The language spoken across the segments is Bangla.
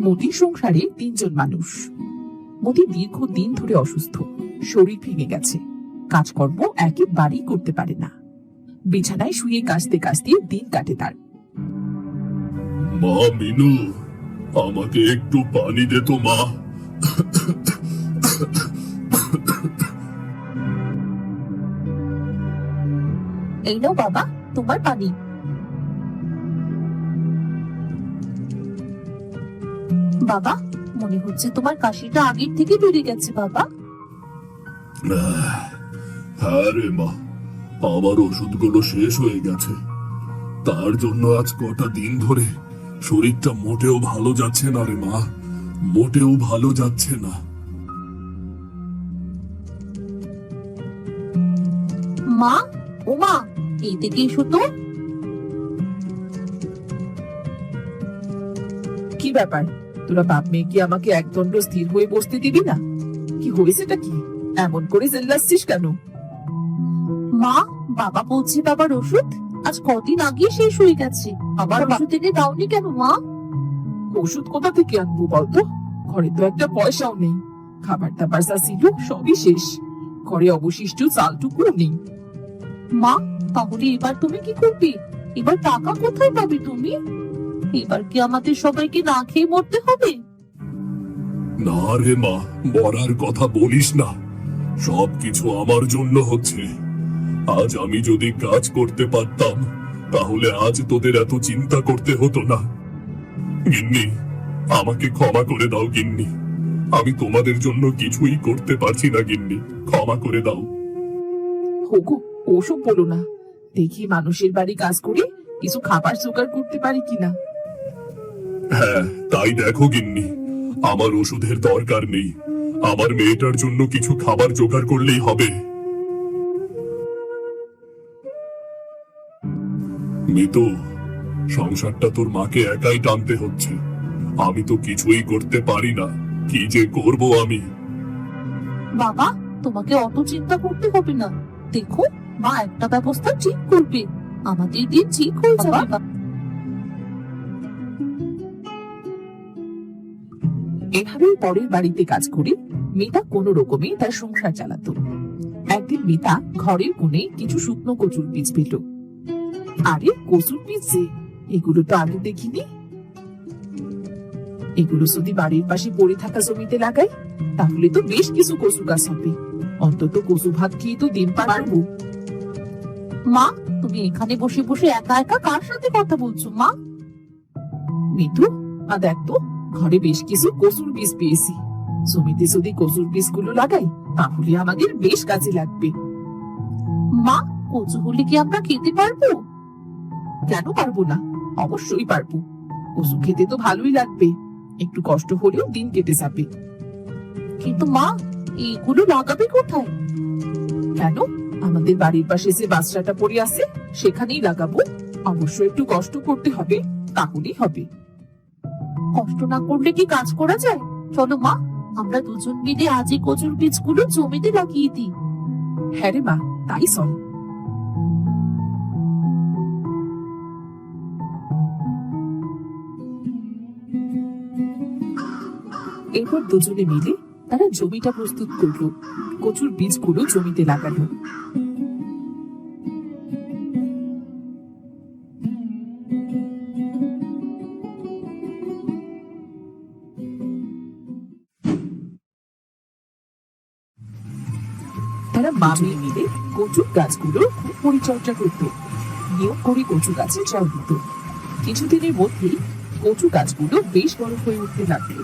মতির সংসারে 3 জন মানুষ। মতি দীর্ঘদিন ধরে অসুস্থ, শরীর ভেঙে গেছে, কাজকর্ম একেবারেই করতে পারে না। বিছানায় শুয়ে কাশতে কাশতে দিন কাটে তার। মা মিনু, আমাকে একটু পানি দে তো মা। এই নাও বাবা, তোমার পানি। বাবা, মনে হচ্ছে তোমার কাশিটা আগের থেকে বেড়ে গেছে বাবা। হ্যাঁ রে মা, আমার ওষুধগুলো শেষ হয়ে গেছে। তার জন্য আজ কটা দিন ধরে শরীরটা মোটেও ভালো যাচ্ছে না রে মা, মোটেও ভালো যাচ্ছে না। মা, ও মা, এই দিকে এসো তো। কি ব্যাপার, তোরা বাপ মেয়ে কি আমাকে একদণ্ড স্থির হয়ে বসতে দিবি না? কি হয়েছেটা কি? এমন করে চেল্লাচ্ছিস কেন? মা, বাবা বলছে বাবার ওষুধ আজ কদিন আগে শেষ হয়ে গেছে। আবার ওষুধ এনে দাওনি কেন মা? ওষুধ কোথা থেকে আনবো বলতো? ঘরে তো একটা পয়সাও নেই। খাবার দাবার যা ছিল সবই শেষ। ঘরে অবশিষ্ট চালটুকু নেই। মা, তাহলে এবার তুমি কি করবে? এবার টাকা কোথায় পাবে তুমি? এবার কি আমাদের সবাইকে না খেয়ে মরতে হবে? না রে মা, মরার কথা বলিস না। সবকিছু আমার জন্য হচ্ছে। আজ আমি যদি কাজ করতে পারতাম তাহলে আজ তোদের এত চিন্তা করতে হতো না। গিন্নি, আমাকে ক্ষমা করে দাও গিন্নি। আমি তোমাদের জন্য কিছুই করতে পারছি না গিন্নি, ক্ষমা করে দাও। হোগো, ওসব বলো না। দেখি মানুষের বাড়ি কাজ করে কিছু খাবার জোগাড় করতে পারি কিনা। হ্যাঁ, তাই দেখো গিন্নি, আমার ওষুধের দরকার নেই। আমার মেয়েটার জন্য কিছু খাবার জোগাড় করলেই হবে। মিতু, সংসারটা তোর মাকে একাই টানতে হচ্ছে। আমি তো কিছুই করতে পারি না। কি যে করব আমি। বাবা, তোমাকে অত চিন্তা করতে হবে না। দেখো, মা একটা ব্যবস্থা ঠিক করবে। আমাদের দিন ঠিক হয়ে যাবে বাবা। এভাবেই পরের বাড়িতে কাজ করে মিতা কোনো রকমে তার সংসার চালাতো। একদিন মিতা ঘরের কোণে কিছু শুকনো কচুর বীজ পেল। আরে, কচুর বীজ যে, এগুলো তো আগে দেখিনি। এগুলো যদি বাড়ির পাশে পড়ে থাকা জমিতে লাগাই তাহলে তো বেশ কিছু কচু গাছ হবে। অন্তত কচু ভাত খেয়ে তো দিন পারবো। মা, তুমি এখানে বসে বসে একা একা কার সাথে কথা বলছো মা? মিতু, দেখ তো, ঘরে বেশ কিছু কচুর বীজ পেয়েছি। জমিতে যদি কচুর বীজগুলো লাগাই তাহলে আমাদের বেশ কাজে লাগবে। মা, কচু হলে কি আমরা খেতে পারবো? কেন পারবো না? অবশ্যই পারবো। কচু খেতে তো ভালোই লাগবে, একটু কষ্ট হলেও দিন কেটে যাবে। কিন্তু মা, এইগুলো লাগাবে কোথায়? কেন, আমাদের বাড়ির পাশে যে বাসটাটা পড়ে আছে সেখানেই লাগাবো। অবশ্য একটু কষ্ট করতে হবে, তাহলেই হবে। কষ্ট না করলে কি কাজ করা যায়? চলো মা, আমরা দুজন মিলে আজই কচুর বীজগুলো জমিতে লাগিয়ে দিই। হ্যাঁ রে মা, তাই চল। এরপর দুজনে মিলে তারা জমিটা প্রস্তুত করলো, কচুর বীজগুলো জমিতে লাগালো। তারা মামিয়ে মিলে কচুর গাছগুলো খুব পরিচর্যা করত, নিয়ম করে কচু গাছে জল দিত। কিছুদিনের মধ্যেই কচু গাছগুলো বেশ বড় হয়ে উঠতে লাগলো।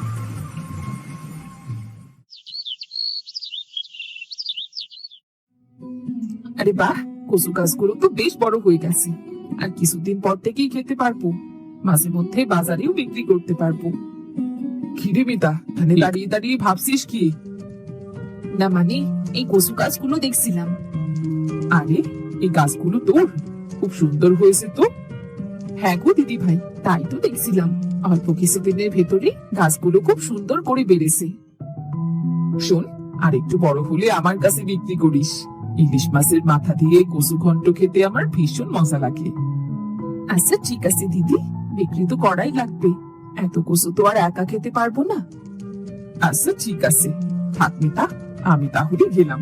আরে বাহ, কচু গাছগুলো তো বেশ বড় হয়ে গেছে। আর কিছুদিন পর থেকেই খেতে পারবো, মাঝে মধ্যে বাজারেও বিক্রি করতে পারবো। খিরে মিতা, এখানে দাঁড়িয়ে দাঁড়িয়ে ভাবছিস কি? না মানে, এই কচু গাছগুলো দেখছিলাম। আরে, এই গাছগুলো তোর? খুব সুন্দর হয়েছে তো। হ্যাঁ গো দিদি ভাই, তাই তো দেখছিলাম। অল্প কিছুদিনের ভেতরে গাছগুলো খুব সুন্দর করে বেড়েছে। শোন, আর একটু বড় হলে আমার কাছে বিক্রি করিস। ইলিশ মাছের মাথা দিয়ে কচু ঘন্ট খেতে আমার ভীষণ মজা লাগে। আচ্ছা ঠিক আছে দিদি, বিক্রি তো করাই লাগবে। এত কচু তো আর একা খেতে পারবো না। আচ্ছা ঠিক আছে, থাক মিতা, আমি তাহলে গেলাম।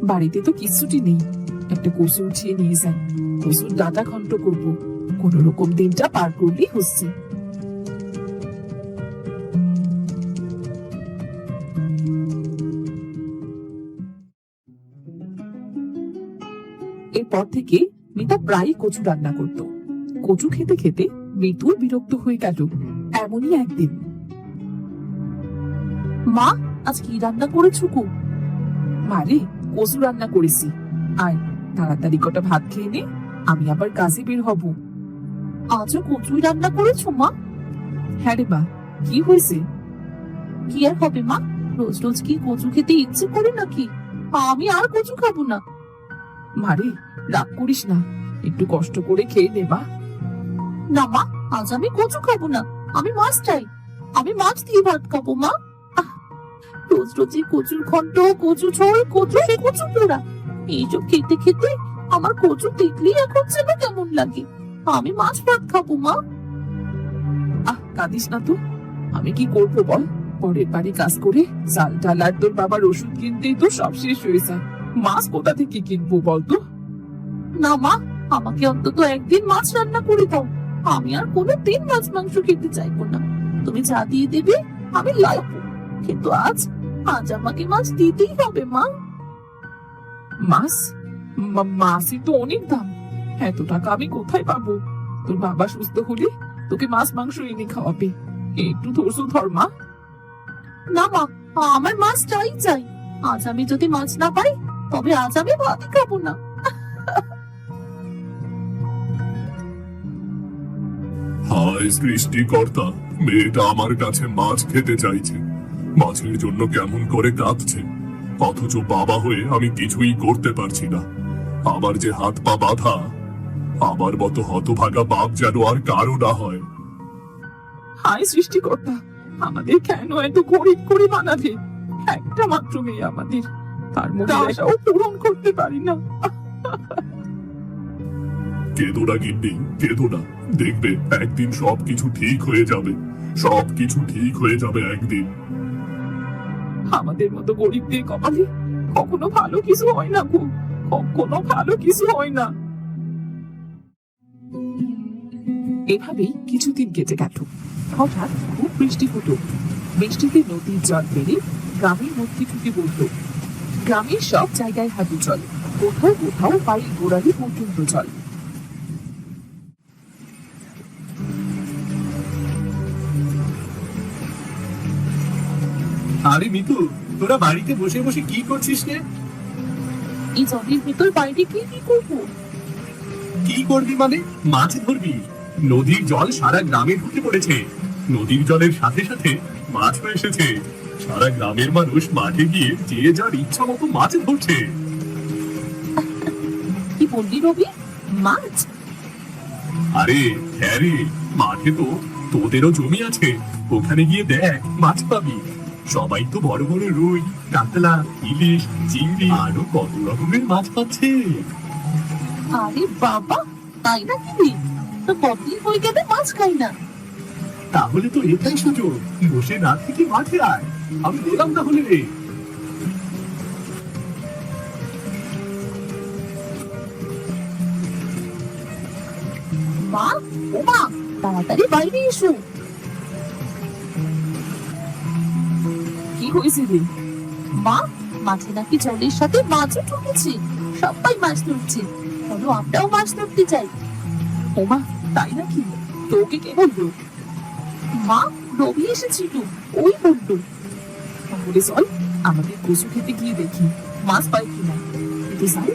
বাড়িতে তো কিছুটি নেই, একটা কচু উঠিয়ে নিয়ে যাই, কচুর ডাটা ঘন্ট করবো, কোন রকম দিনটা পার করলেই হচ্ছে। এরপর থেকে মিতা প্রায় কচু রান্না করত। কচু খেতে খেতে মৃত্যু বিরক্ত হয়ে গেল। এমনই একদিন, মা, আজ কি রান্না করেছো গো? মারে কচু রান্না করেছি, আয় তাড়াতাড়ি কটা ভাত খেয়ে নে, আমি আবার কাজে বের হব। আজও কচুই রান্না করেছো মা? হ্যাঁ রে মা, কি হয়েছে? কি আর হবে মা, রোজ রোজ কি কচু খেতে ইচ্ছে করে নাকি? আমি আর কচু খাবো না। মারে রাগ করিস না, একটু কষ্ট করে খেয়ে নে মা। না মা, আজ আমি কচু খাবো না, আমি মাছ চাই, আমি মাছ দিয়ে ভাত খাবো মা। আহ, রোজ রোজই কচুর ঘন্ট, কচু ঝোল, কচু পোড়া, এইসব খেতে খেতে আমার কচু দেখলেই এখন যেন কেমন লাগে। আমি মাছ ভাত খাবো মা। কাঁদিস না তো, আমি কি করবো বল? পরের বাড়ি কাজ করে চাল ডাল আর তোর বাবার ওষুধ কিনতেই তো সব শেষ হয়ে যায়, মাছ কোথা থেকে কিনবো বলতো? না মা, আমাকে অন্তত একদিন মাছ রান্না করে দাও, আমি আর কোনোদিন মাছ মাংস খেতে চাইবো না। তুমি যা দিয়ে দেবে আমি লাইবো, কিন্তু আজ আমাকে মাছ দিতেই হবে মা। মাছ? মাছের তো অনেক দাম, এত টাকা আমি কোথায় পাবো? তোর বাবা সুস্থ হলে তোকে মাছ মাংস এনে খাওয়াবে, একটু ধৈর্য ধর মা। না মা, আমার মাছ চাই চাই, আজ আমি যদি মাছ না পাই তবে আজ আমি ভাতই খাবো না। হায় সৃষ্টিকর্তা, মেয়েটা আমার কাছে মাছ খেতে চাইছে, মাছের জন্য কেমন করে কাঁদছে, অথচ বাবা হয়ে আমি কিছুই করতে পারছি না। আমার যে হাত পা বাঁধা, আমার মতো হতভাগা বাপ যেন আর কারো না হয়। হায় সৃষ্টিকর্তা, আমাদের কেন এত গরিব করে বানাবে? একটা মাত্র মেয়ে আমাদের, তার মধ্যে আশাও পূরণ করতে পারি না। কেঁদো না গিন্নি, কেঁদো না, দেখবে একদিন সবকিছু ঠিক হয়ে যাবে, সবকিছু ঠিক হয়ে যাবে একদিন। আমাদের মতো গরিবদের কপালে কখনো ভালো কিছু হয় না গো, কখনো ভালো কিছু হয় না। এভাবেই কিছুদিন কেটে গেল। হঠাৎ খুব বৃষ্টি হতো, বৃষ্টিতে নদীর জল বেড়ে গ্রামের মধ্যে ঢুকে পড়ত। গ্রামের সব জায়গায় হাঁটু জল, কোথাও কোথাও বাড়ির গোড়ালি পর্যন্ত জল। আরে মিতু, তোরা বাড়িতে বসে বসে কি করছিস রে? এই জলের ভিতর বাইরে কি কি করবো? কি করবি মানে? মাছ ধরবি? নদীর জল সারা গ্রামে ঢুকে পড়েছে, নদীর জলের সাথে সাথে মাছও এসেছে। সারা গ্রামের মানুষ মাঠে গিয়ে যে যার ইচ্ছা মতো মাছ ধরছে। কি বললি রবি, মাছ? আরে হ্যাঁ রে, মাঠে তো তোদেরও জমি আছে, ওখানে গিয়ে দেখ মাছ পাবি। সবাই তো বড় বড় রুই, কাতলা, ইলিশ, চিংড়ি আরো কত রকমের মাছ পাচ্ছে। আরে বাবা, তাই নাকি রে? তো কতদিন হয়ে গেলে মাছ খাই না। তাহলে তো এটাই সুযোগ, বসে না থেকে মাঠে আয়, আমি গেলাম তাহলে রে। মা, ও মা, তাড়াতাড়ি বাইরে এসো। কি হয়েছে রে? মা, মাঠে নাকি জলের সাথে মাছও ঢুকেছে, সবাই মাছ ধরছে, চলো আমরাও মাছ ধরতে যাই। ওমা, তাই নাকি? তোকে কে বললো? মা, রবি এসেছিল, ওই বললো। তাহলে চল আমাদের কচু খেতে গিয়ে দেখি মাছ পাই কিনা। কিন্তু জাল,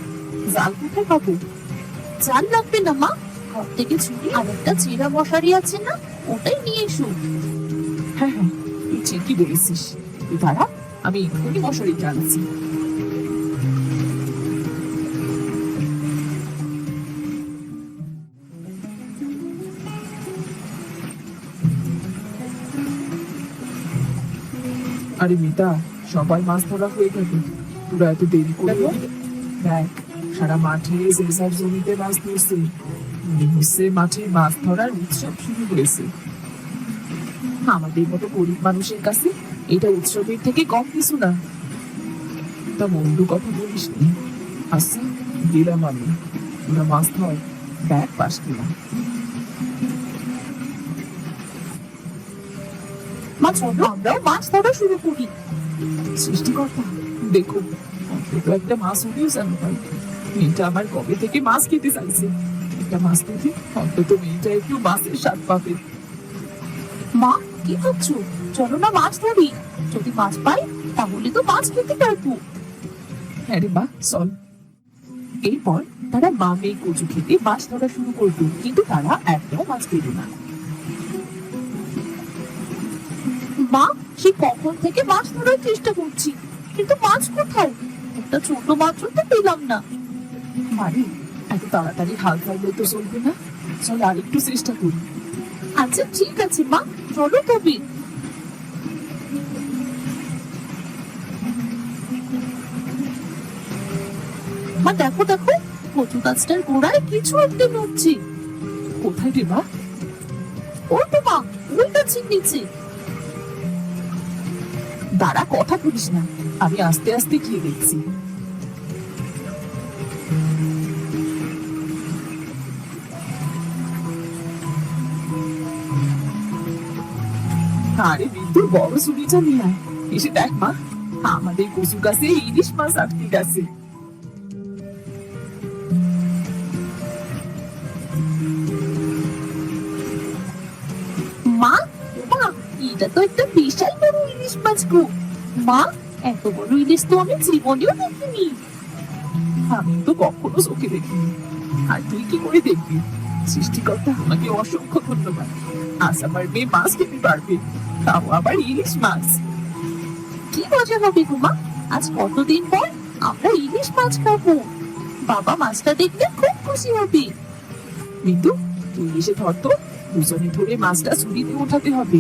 জাল কোথায় পাবো? জাল লাগবে না মা, ঘর থেকে ছুরি আর একটা চেরা মশারি আছে না, ওটাই নিয়ে এসো। হ্যাঁ হ্যাঁ, তুই ঠিকই বলেছিস, তুই দাঁড়া, আমি এক্ষুনি মশারি টানছি। আরে মিতা, সবাই মাছ ধরা হয়ে গেল, তোরা এত দেরি করে দেখ সারা মাঠে জেসার জমিতে মাছ ধরছে। মনে হচ্ছে মাঠে মাছ ধরার উৎসব শুরু হয়েছে। আমাদের মতো গরিব মানুষের কাছে এটা উৎসবের থেকে কম কিছু না। তা মন্দ কথা বলিস নি। আচ্ছা, গেলাম আমি। ওরা মাছ ধর, ব্যাগ পাস কিনা। মা চলো আমরাও মাছ ধরা শুরু করি। সৃষ্টিকর্তা, দেখো অন্তত একটা মাছ হলেও জানো পাই। মেয়েটা আমার কবে থেকে মাছ খেতে চাইছে। একটা মাছ দেখে অন্তত মেয়েটা একটু মাছের স্বাদ পাবে। মা কি ভাবছো? চলো না মাছ ধরি। যদি মাছ পাই তাহলে তো মাছ খেতে পারবো। হ্যাঁ রে মা, চল। এরপর তারা মা মেয়ে কচু খেতে মাছ ধরা শুরু করলো, কিন্তু তারা একটাও মাছ পেল না। মা সে কখন থেকে মাছ ধরার চেষ্টা করছি, কিন্তু মাছ কোথায়? একটা ছোট মাছও তো পেলাম না। মানে এত তাড়াতাড়ি হাল ছাড়লে তো চলবে না। চল আর একটু চেষ্টা করি। আচ্ছা ঠিক আছে মা, চলো তবে। মা দেখো দেখো, কচু গাছটার গোড়ায় কিছু একটা নড়ছে। কোথায় রে মা? ওই তো মা, ওই গাছের নিচে। দাঁড়া, কথা বলিস না। আমি আস্তে আস্তে গিয়ে দেখছি। আরে বিদ্যুৎ, বড় ছুরিটা নিয়ে আয়। এসে দেখ মা, আমাদের কচু গাছে ইলিশ মাছ আটকে গেছে। মা মা, এটা তো একটা বিশাল বড় ইলিশ মাছ গো। মা, এত বড় ইলিশ তো আমি জীবনেও দেখিনি। আমি তো কখনো চোখে দেখিনি, আর তুই কি করে দেখবি? সৃষ্টিকর্তা আমাকে অসংখ্য ধন্যবাদ। আজ আমার মেয়ে মাছ খেতে পারবে, তাও আবার ইলিশ মাছ। কি মজা হবে গো মা, আজ কতদিন পর আমরা ইলিশ মাছ খাবো। বাবা মাছটা দেখলে খুব খুশি হবে। বিন্দু, তুই এসে ধর তো। দুজনে ধরে মাছটা ছুরিতে উঠাতে হবে।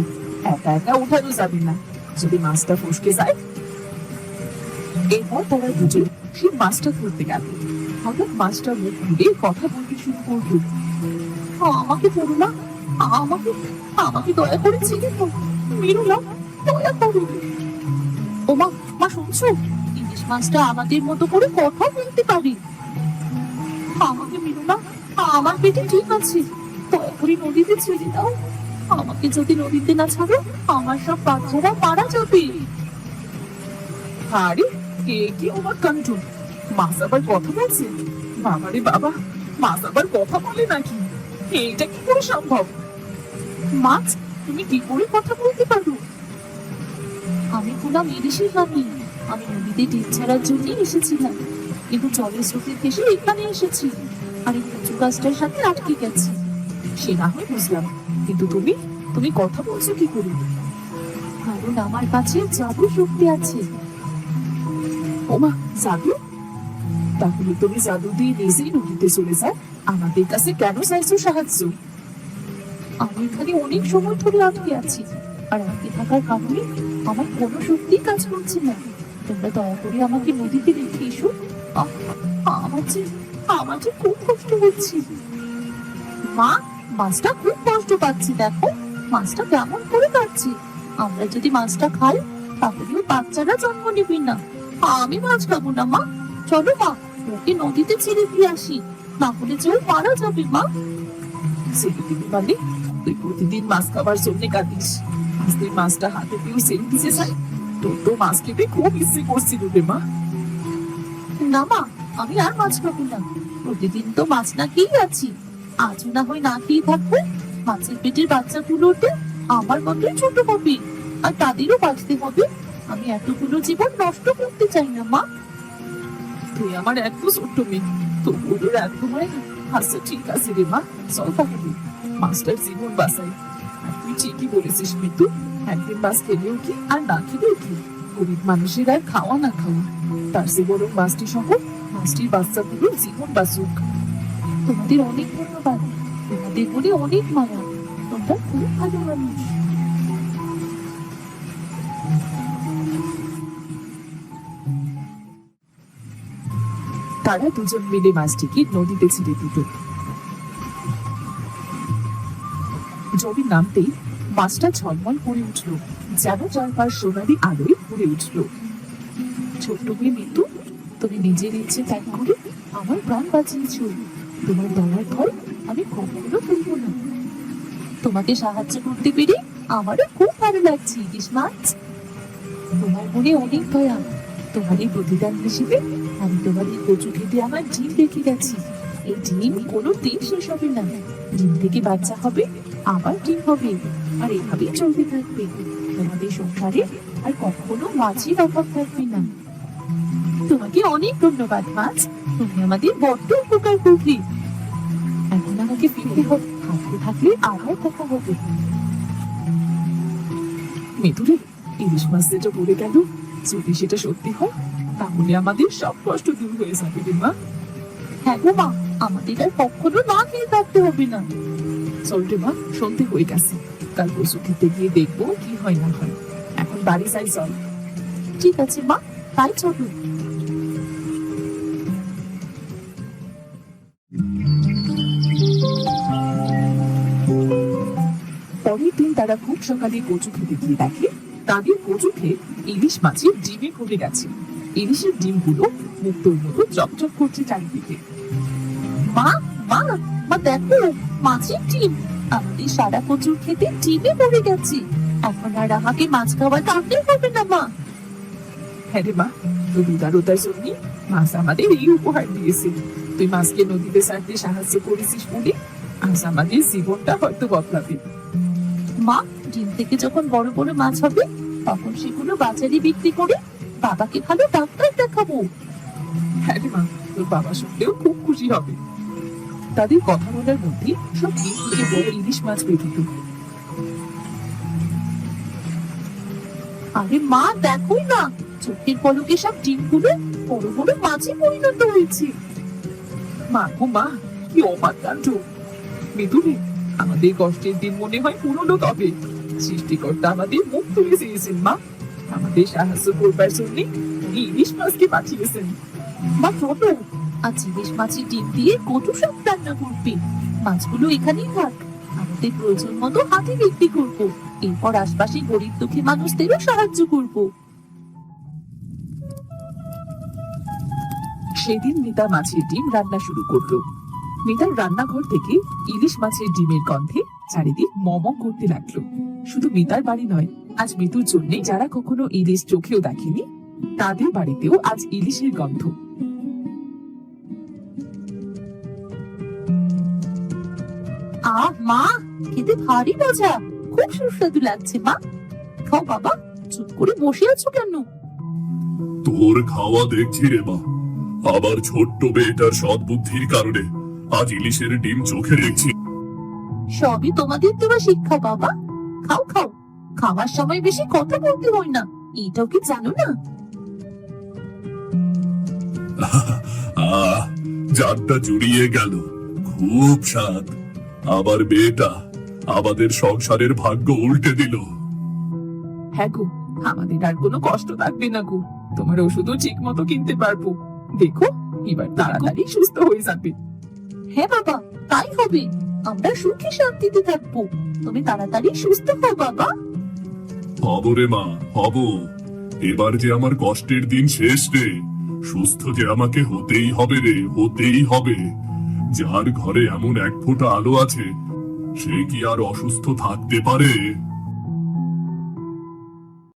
একা একা উঠানো যাবে না, যদি মাছটা ফসকে যায়। এরপর তারা দুজন সেই মাছটা ধরতে গেল। হঠাৎ মাছটা মুখ খুলে কথা বলতে শুরু করলো। আমাকে ধরো না, আমাকে আমাকে দয়া করে ছেড়ে দাও। মেরো না, দয়া করো। ও মা, মা শুনছো? ইলিশ মাছটা আমাদের মতো করে কথা বলতে পারে। আমাকে মেরো না, আমার পেটে ঠিক আছে। দয়া করে নদীতে ছেড়ে দাও। আমাকে যদি নদীতে না ছাড়ো, আমার সব বাচ্চারা মারা যাবে। আরে কে কি অবাক কাণ্ড! মাছ আবার কথা বলছে! বাবারে বাবা, মাছ আবার কথা বলে নাকি? এইটা কি করে সম্ভব? মাছ, তুমি কি করে কথা বলতে পারো? আমি হলাম ইলিশের রানী। আমি নদীতে ডিম ছাড়ার জন্য এসেছিলাম, কিন্তু জলের স্রোতের ভেসে এখানে এসেছি। আর এই কচু গাছটার সাথে আটকে গেছি। সে না হয় বুঝলাম, কিন্তু তুমি তুমি কথা বলছো কি করে? কারণ আমার কাছে জাদু শক্তি আছে। ওমা, জাদু? তাহলে তুমি জাদু দিয়ে নিজেই নদীতে চলে যাও। আমাদের কাছে কেন চাইছো সাহায্য? আমি এখানে অনেক সময় ধরে আটকে আছি, আর আটকে থাকার কারণে আমার কোনো শক্তি কাজ করছে না। তোমরা দয়া করে আমাকে নদীতে রেখে এসো। আমার যে খুব কষ্ট হচ্ছে। মা, মাছটা খুব কষ্ট পাচ্ছে। দেখো মাছটা কেমন করে কাটছে। আমরা যদি মাছটা খাই তাহলে ওর বাচ্চারা জন্ম নেবে না। আমি মাছ খাবো না মা। চলো মা, ওকে নদীতে ছেড়ে দিয়ে আসি, না হলে যে ও মারা যাবে। মা, ছেড়ে দিবি মানে? তুই প্রতিদিন মাছ খাবার জন্য কাঁদিস, আজ তুই মাছটা হাতে পেয়েও ছেড়ে দিতে চাই? তোর তো মাছ খেতে খুব ইচ্ছে করছিল রে মা। না মা, আমি আর মাছ খাবো না। প্রতিদিন তো মাছ না খেয়েই আছি, আজও না হয় না খেয়ে থাকবো। মাছের পেটের বাচ্চাগুলোতে আমার মতোই ছোট হবে, আর তাদেরও বাঁচতে হবে। আমি এতগুলো জীবন নষ্ট করতে চাই না মা। তুই আমার এত ছোট্ট মেয়ে, তোর ওদের এত মায়া। আচ্ছা ঠিক আছে রে মা, চল তাহলে মাছটার জীবন বাঁচাই। আর তুই ঠিকই বলেছিস মিতু, একদিন মাছ খেলেও কি আর না খেলেও কি, গরিব মানুষের আর খাওয়া না খাওয়া, তার চেয়ে বরং মাছটি সহ মাছটির বাচ্চাগুলোর জীবন বাঁচুক। তোমাদের অনেক ধন্যবাদ, তোমাদের বলে অনেক মায়া। তোমরা খুব ভালো মানুষ। তারা দুজন মিলে মাছটিকে নদীতে ছেড়ে দিত। জমি নামতেই মাছটা ঝলমল করে উঠল, যেন চারপাশ সোনালি আলোয় ভরে উঠল। ছোট্ট মেয়ে মিতু, তুমি নিজের ইচ্ছে ত্যাগ করে আমার প্রাণ বাঁচিয়েছ। তোমার দয়ার ফল আমি কখনো ভুলব না। তোমাকে সাহায্য করতে পেরে আমারও খুব ভালো লাগছে ইলিশ মাছ। তোমার মনে অনেক দয়া। তোমার এই প্রতিদান হিসেবে আমি তোমার এই কচু খেতে আমার ডিম রেখে গেছি। এই ডিম কোনো দিন শেষ হবে না। ডিম থেকে বাচ্চা হবে, আবার ডিম হবে, আর এভাবেই চলতে থাকবে। তোমাদের সংসারে আর কখনো মাছের অভাব থাকবে না। তোমাকে অনেক ধন্যবাদ মাছ, তুমি আমাদের বড্ড উপকার করলে। এখন আমাকে ফিরতে হবে, হাতে থাকলে আবার দেখা হবে। মেতুরে, ইলিশ মাছ যেটা পড়ে গেল, যদি সেটা সত্যি হয় তাহলে আমাদের সব কষ্ট দূর হয়ে যাবে রে মা। হ্যাঁ গো মা, আমাদের আর কখনো না খেয়ে থাকতে হবে না। চল রে মা, সন্ধে হয়ে গেছে। কাল কচু খেতে গিয়ে দেখবো কি হয় না হয়। এখন বাড়ি যাই, চল। ঠিক আছে মা, তাই চলো। পরের দিন তারা খুব সকালে কচু খেতে গিয়ে দেখে তাদের কচু খেয়ে ইলিশ মাছের ডিমে ভরে গেছে। ইলিশের ডিমগুলো মুক্তোর মতো চকচক করছে চারিদিকে। মা মা মা, দেখো মাছের ডিম। আমাদের সারা কচুর খেতে ডিমে পড়ে গেছে। এখন আর আমাকে মাছ খাওয়া টানতে হবে না মা। হ্যাঁ রে মা, তোর উদারতার জন্য মাছ আমাদের এই উপহার দিয়েছে। তুই মাছকে নদীতে ছাড়তে সাহায্য করেছিস বলে আজ আমাদের জীবনটা হয়তো বদলাবে। মা, ডিম থেকে যখন বড় বড় মাছ হবে তখন সেগুলো বাজারে বিক্রি করে বাবাকে ভালো ডাক্তার দেখাবো। হ্যাঁ রে মা, তোর বাবা শুনলেও খুব খুশি হবে। তাদের কথা বলার মধ্যে সব ডিম থেকে বড় ইলিশ মাছ বেরিত। আরে মা, দেখোই না, চোখের পলকে সব ডিমগুলো বড় বড় মাছে পরিণত হয়েছে। মা গো মা, কি অবাক কাণ্ড! মৃদুরে, আমাদের কষ্টের দিন মনে হয় পুরনো, তবে সৃষ্টিকর্তা আমাদের মুখ তুলে চেয়েছেন মা। আমাদের সাহায্য করবার জন্য উনি ইলিশ মাছকে পাঠিয়েছেন। মা চলো, আজ ইলিশ মাছের ডিম দিয়ে কচু শাক রান্না করবে। মাছগুলো এখানেই থাক, আমাদের প্রয়োজন মতো হাতে বিক্রি করবো। এরপর আশপাশে গরিব দুঃখী মানুষদেরও সাহায্য করবো। সেদিন মিতা মাছের ডিম রান্না শুরু করলো। মিতার রান্নাঘর থেকে ইলিশ মাছের ডিমের গন্ধে চারিদিক মম করতে লাগলো। শুধু মিতার বাড়ি নয়, আজ মিতুর জন্য যারা কখনো ইলিশ চোখেও দেখেনি তাদের বাড়িতেও আজ ইলিশের গন্ধ। আহ মা, খেতে ভারী মজা, খুব সুস্বাদু লাগছে। মা খাও বাবা, চুপ করে বসে আছো কেন? তোর খাওয়া দেখছি রে মা। আবার ছোট্ট মেয়েটার সদ্বুদ্ধির কারণে আজ ইলিশের ডিম চোখে দেখছি। সবই তোমাদের দেওয়া শিক্ষা বাবা। খাও খাও, খাওয়ার সময় বেশি কথা বলতে হয় না, এটাও কি জানো না? জানটা জুড়িয়ে গেল, খুব স্বাদ। আবার মেয়েটা আমাদের সংসারের ভাগ্য উল্টে দিল। হ্যাঁ গো, আমাদের আর কোনো কষ্ট থাকবে না গো। তোমার ওষুধও ঠিক মতো কিনতে পারবো। দেখো, এবার তাড়াতাড়ি সুস্থ হয়ে যাবে। হ্যাঁ বাবা, তাই হবে। আমরা সুখে শান্তিতে থাকবো। তুমি তাড়াতাড়ি সুস্থ হও বাবা। হব রে মা, হব। এবার যে আমার কষ্টের দিন শেষ রে। সুস্থ যে আমাকে হতেই হবে রে, হতেই হবে। যার ঘরে এমন এক ফোঁটা আলো আছে সে কি আর অসুস্থ থাকতে পারে?